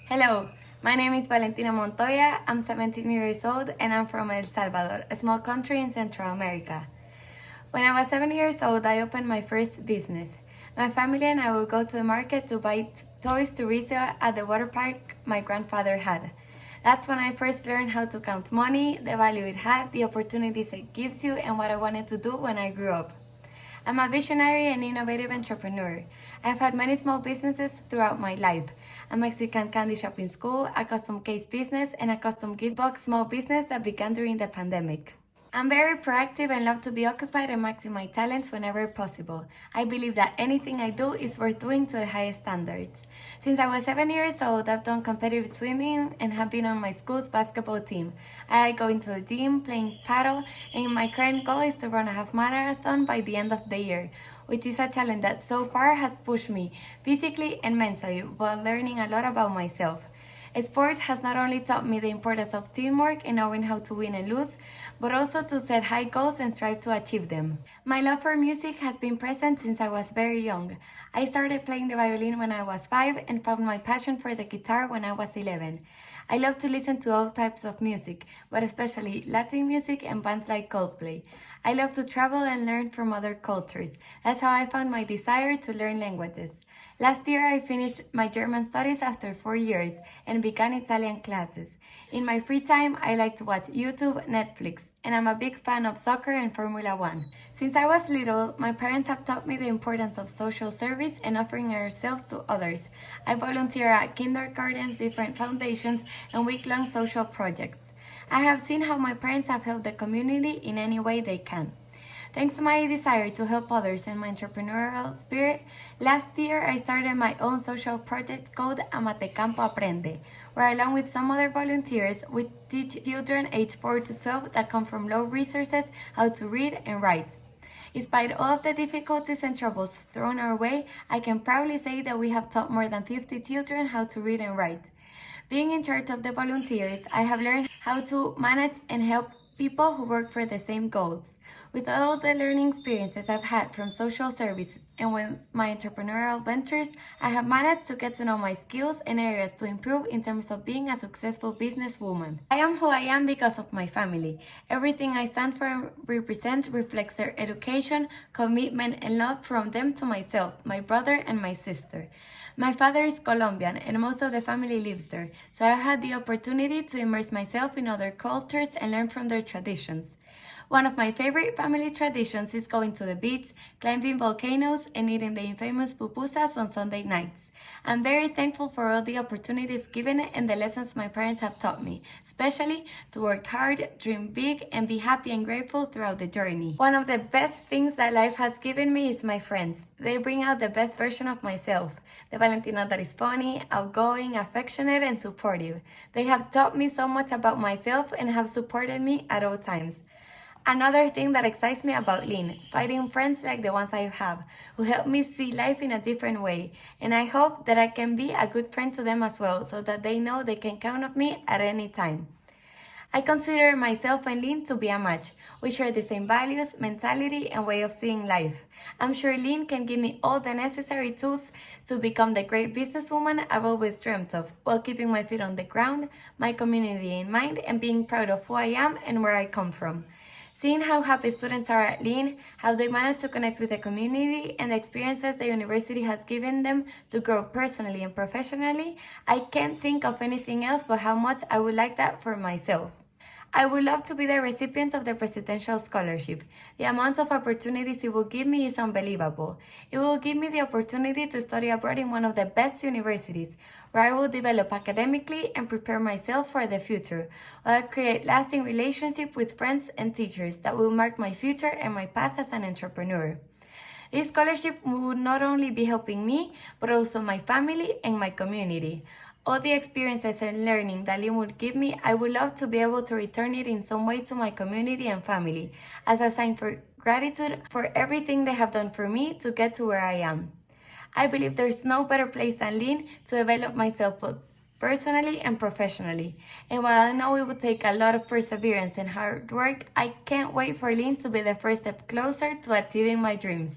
Hello, my name is Valentina Montoya. I'm 17 years old and I'm from El Salvador, a small country in Central America. When I was 7 years old, I opened my first business. My family and I would go to the market to buy toys to resell at the water park my grandfather had. That's when I first learned how to count money, the value it had, the opportunities it gives you, and what I wanted to do when I grew up. I'm a visionary and innovative entrepreneur. I've had many small businesses throughout my life. A Mexican candy shop in school, a custom case business, and a custom gift box small business that began during the pandemic. I'm very proactive and love to be occupied and maximize my talents whenever possible. I believe that anything I do is worth doing to the highest standards. Since I was 7 years old, I've done competitive swimming and have been on my school's basketball team. I like going to the gym, playing paddle, and my current goal is to run a half marathon by the end of the year, which is a challenge that so far has pushed me physically and mentally while learning a lot about myself. Sport has not only taught me the importance of teamwork and knowing how to win and lose, but also to set high goals and strive to achieve them. My love for music has been present since I was very young. I started playing the violin when I was 5 and found my passion for the guitar when I was 11. I love to listen to all types of music, but especially Latin music and bands like Coldplay. I love to travel and learn from other cultures. That's how I found my desire to learn languages. Last year, I finished my German studies after 4 years and began Italian classes. In my free time, I like to watch YouTube, Netflix, and I'm a big fan of soccer and Formula One. Since I was little, my parents have taught me the importance of social service and offering ourselves to others. I volunteer at kindergartens, different foundations, and week-long social projects. I have seen how my parents have helped the community in any way they can. Thanks to my desire to help others and my entrepreneurial spirit, last year I started my own social project called Campo Aprende, where along with some other volunteers, we teach children aged 4 to 12 that come from low resources how to read and write. Despite all of the difficulties and troubles thrown our way, I can proudly say that we have taught more than 50 children how to read and write. Being in charge of the volunteers, I have learned how to manage and help people who work for the same goals. With all the learning experiences I've had from social service and with my entrepreneurial ventures, I have managed to get to know my skills and areas to improve in terms of being a successful businesswoman. I am who I am because of my family. Everything I stand for and represent reflects their education, commitment, and love from them to myself, my brother, and my sister. My father is Colombian and most of the family lives there, so I've had the opportunity to immerse myself in other cultures and learn from their traditions. One of my favorite family traditions is going to the beach, climbing volcanoes, and eating the infamous pupusas on Sunday nights. I'm very thankful for all the opportunities given and the lessons my parents have taught me, especially to work hard, dream big, and be happy and grateful throughout the journey. One of the best things that life has given me is my friends. They bring out the best version of myself, the Valentina that is funny, outgoing, affectionate, and supportive. They have taught me so much about myself and have supported me at all times. Another thing that excites me about LYNN, finding friends like the ones I have, who help me see life in a different way, and I hope that I can be a good friend to them as well, so that they know they can count on me at any time. I consider myself and LYNN to be a match. We share the same values, mentality, and way of seeing life. I'm sure LYNN can give me all the necessary tools to become the great businesswoman I've always dreamt of, while keeping my feet on the ground, my community in mind, and being proud of who I am and where I come from. Seeing how happy students are at LYNN, how they manage to connect with the community, and the experiences the university has given them to grow personally and professionally, I can't think of anything else but how much I would like that for myself. I would love to be the recipient of the Presidential Scholarship. The amount of opportunities it will give me is unbelievable. It will give me the opportunity to study abroad in one of the best universities, where I will develop academically and prepare myself for the future, while I create lasting relationships with friends and teachers that will mark my future and my path as an entrepreneur. This scholarship would not only be helping me, but also my family and my community. All the experiences and learning that LYNN would give me, I would love to be able to return it in some way to my community and family, as a sign for gratitude for everything they have done for me to get to where I am. I believe there's no better place than LYNN to develop myself both personally and professionally. And while I know it would take a lot of perseverance and hard work, I can't wait for LYNN to be the first step closer to achieving my dreams.